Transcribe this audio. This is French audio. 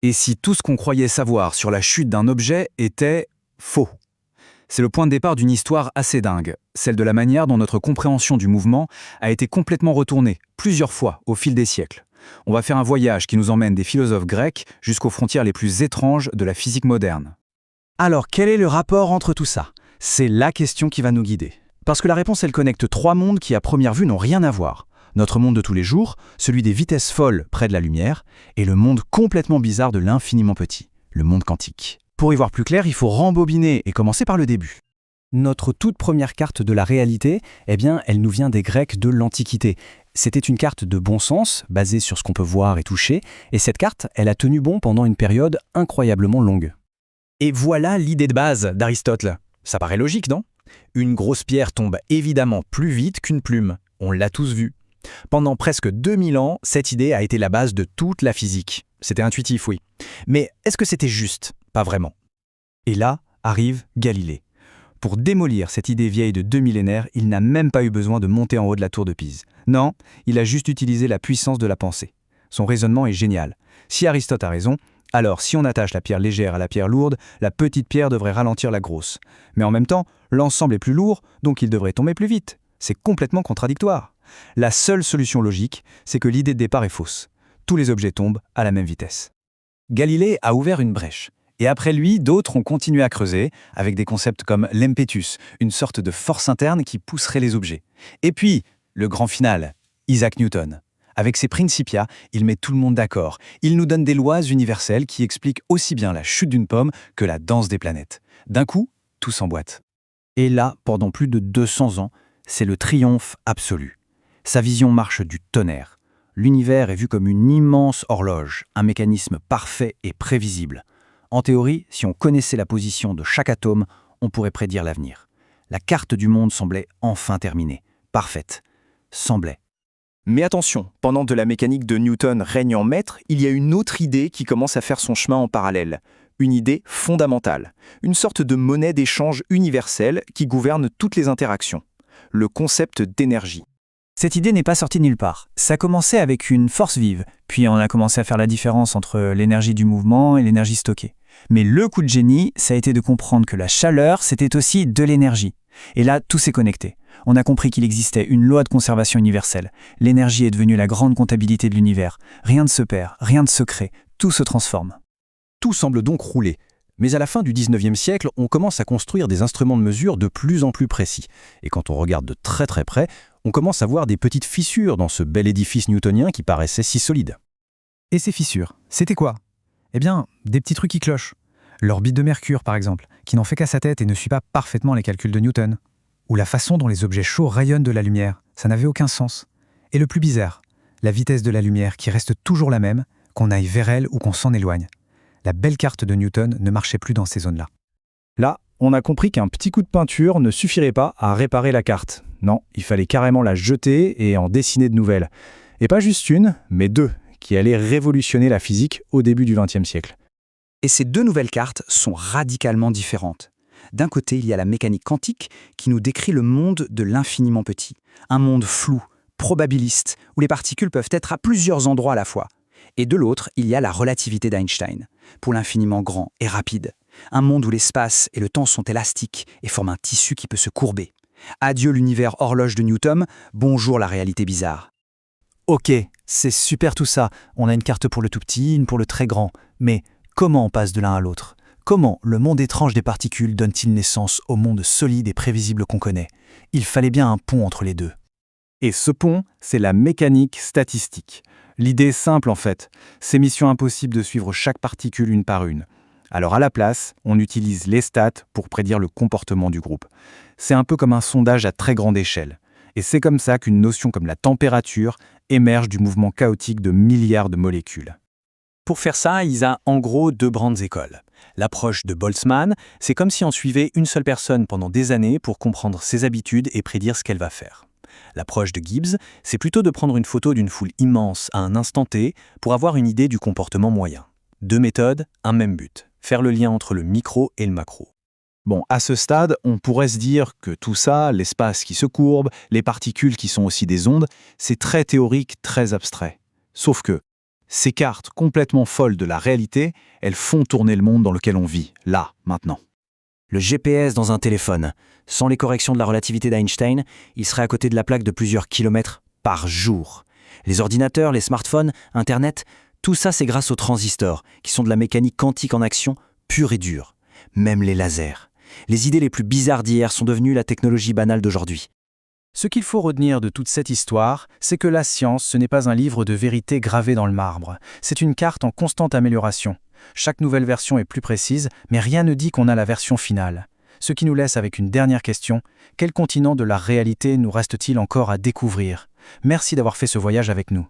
Et si tout ce qu'on croyait savoir sur la chute d'un objet était faux? C'est le point de départ d'une histoire assez dingue, celle de la manière dont notre compréhension du mouvement a été complètement retournée, plusieurs fois, au fil des siècles. On va faire un voyage qui nous emmène des philosophes grecs jusqu'aux frontières les plus étranges de la physique moderne. Alors, quel est le rapport entre tout ça? C'est la question qui va nous guider. Parce que la réponse, elle connecte trois mondes qui, à première vue, n'ont rien à voir. Notre monde de tous les jours, celui des vitesses folles près de la lumière, et le monde complètement bizarre de l'infiniment petit, le monde quantique. Pour y voir plus clair, il faut rembobiner et commencer par le début. Notre toute première carte de la réalité, elle nous vient des Grecs de l'Antiquité. C'était une carte de bon sens, basée sur ce qu'on peut voir et toucher, et cette carte, elle a tenu bon pendant une période incroyablement longue. Et voilà l'idée de base d'Aristote. Ça paraît logique, non? Une grosse pierre tombe évidemment plus vite qu'une plume. On l'a tous vu. Pendant presque 2000 ans, cette idée a été la base de toute la physique. C'était intuitif, oui. Mais est-ce que c'était juste? Pas vraiment. Et là arrive Galilée. Pour démolir cette idée vieille de 2 millénaires, il n'a même pas eu besoin de monter en haut de la tour de Pise. Non, il a juste utilisé la puissance de la pensée. Son raisonnement est génial. Si Aristote a raison, alors si on attache la pierre légère à la pierre lourde, la petite pierre devrait ralentir la grosse. Mais en même temps, l'ensemble est plus lourd, donc il devrait tomber plus vite. C'est complètement contradictoire. La seule solution logique, c'est que l'idée de départ est fausse. Tous les objets tombent à la même vitesse. Galilée a ouvert une brèche. Et après lui, d'autres ont continué à creuser, avec des concepts comme l'impetus, une sorte de force interne qui pousserait les objets. Et puis, le grand final, Isaac Newton. Avec ses Principia, il met tout le monde d'accord. Il nous donne des lois universelles qui expliquent aussi bien la chute d'une pomme que la danse des planètes. D'un coup, tout s'emboîte. Et là, pendant plus de 200 ans, c'est le triomphe absolu. Sa vision marche du tonnerre. L'univers est vu comme une immense horloge, un mécanisme parfait et prévisible. En théorie, si on connaissait la position de chaque atome, on pourrait prédire l'avenir. La carte du monde semblait enfin terminée, parfaite. Semblait. Mais attention, pendant que la mécanique de Newton règne en maître, il y a une autre idée qui commence à faire son chemin en parallèle. Une idée fondamentale, une sorte de monnaie d'échange universelle qui gouverne toutes les interactions. Le concept d'énergie. Cette idée n'est pas sortie de nulle part. Ça commençait avec une force vive, puis on a commencé à faire la différence entre l'énergie du mouvement et l'énergie stockée. Mais le coup de génie, ça a été de comprendre que la chaleur, c'était aussi de l'énergie. Et là, tout s'est connecté. On a compris qu'il existait une loi de conservation universelle. L'énergie est devenue la grande comptabilité de l'univers. Rien ne se perd, rien de secret, tout se transforme. Tout semble donc rouler. Mais à la fin du 19e siècle, on commence à construire des instruments de mesure de plus en plus précis. Et quand on regarde de très très près, on commence à voir des petites fissures dans ce bel édifice newtonien qui paraissait si solide. Et ces fissures, c'était quoi? Eh bien, des petits trucs qui clochent. L'orbite de Mercure, par exemple, qui n'en fait qu'à sa tête et ne suit pas parfaitement les calculs de Newton. Ou la façon dont les objets chauds rayonnent de la lumière, ça n'avait aucun sens. Et le plus bizarre, la vitesse de la lumière qui reste toujours la même, qu'on aille vers elle ou qu'on s'en éloigne. La belle carte de Newton ne marchait plus dans ces zones-là. Là, on a compris qu'un petit coup de peinture ne suffirait pas à réparer la carte. Non, il fallait carrément la jeter et en dessiner de nouvelles. Et pas juste une, mais deux, qui allaient révolutionner la physique au début du XXe siècle. Et ces deux nouvelles cartes sont radicalement différentes. D'un côté, il y a la mécanique quantique qui nous décrit le monde de l'infiniment petit. Un monde flou, probabiliste, où les particules peuvent être à plusieurs endroits à la fois. Et de l'autre, il y a la relativité d'Einstein, pour l'infiniment grand et rapide. Un monde où l'espace et le temps sont élastiques et forment un tissu qui peut se courber. Adieu l'univers horloge de Newton, bonjour la réalité bizarre. Ok, c'est super tout ça. On a une carte pour le tout petit, une pour le très grand. Mais comment on passe de l'un à l'autre? Comment le monde étrange des particules donne-t-il naissance au monde solide et prévisible qu'on connaît? Il fallait bien un pont entre les deux. Et ce pont, c'est la mécanique statistique. L'idée est simple en fait, c'est mission impossible de suivre chaque particule une par une. Alors à la place, on utilise les stats pour prédire le comportement du groupe. C'est un peu comme un sondage à très grande échelle. Et c'est comme ça qu'une notion comme la température émerge du mouvement chaotique de milliards de molécules. Pour faire ça, il y a en gros deux grandes écoles. L'approche de Boltzmann, c'est comme si on suivait une seule personne pendant des années pour comprendre ses habitudes et prédire ce qu'elle va faire. L'approche de Gibbs, c'est plutôt de prendre une photo d'une foule immense à un instant T pour avoir une idée du comportement moyen. Deux méthodes, un même but, faire le lien entre le micro et le macro. Bon, à ce stade, on pourrait se dire que tout ça, l'espace qui se courbe, les particules qui sont aussi des ondes, c'est très théorique, très abstrait. Sauf que, Ces cartes complètement folles de la réalité, elles font tourner le monde dans lequel on vit, là, maintenant. Le GPS dans un téléphone, sans les corrections de la relativité d'Einstein, il serait à côté de la plaque de plusieurs kilomètres par jour. Les ordinateurs, les smartphones, Internet, tout ça c'est grâce aux transistors, qui sont de la mécanique quantique en action, pure et dure. Même les lasers. Les idées les plus bizarres d'hier sont devenues la technologie banale d'aujourd'hui. Ce qu'il faut retenir de toute cette histoire, c'est que la science, ce n'est pas un livre de vérité gravé dans le marbre. C'est une carte en constante amélioration. Chaque nouvelle version est plus précise, mais rien ne dit qu'on a la version finale. Ce qui nous laisse avec une dernière question. Quel continent de la réalité nous reste-t-il encore à découvrir ? Merci d'avoir fait ce voyage avec nous.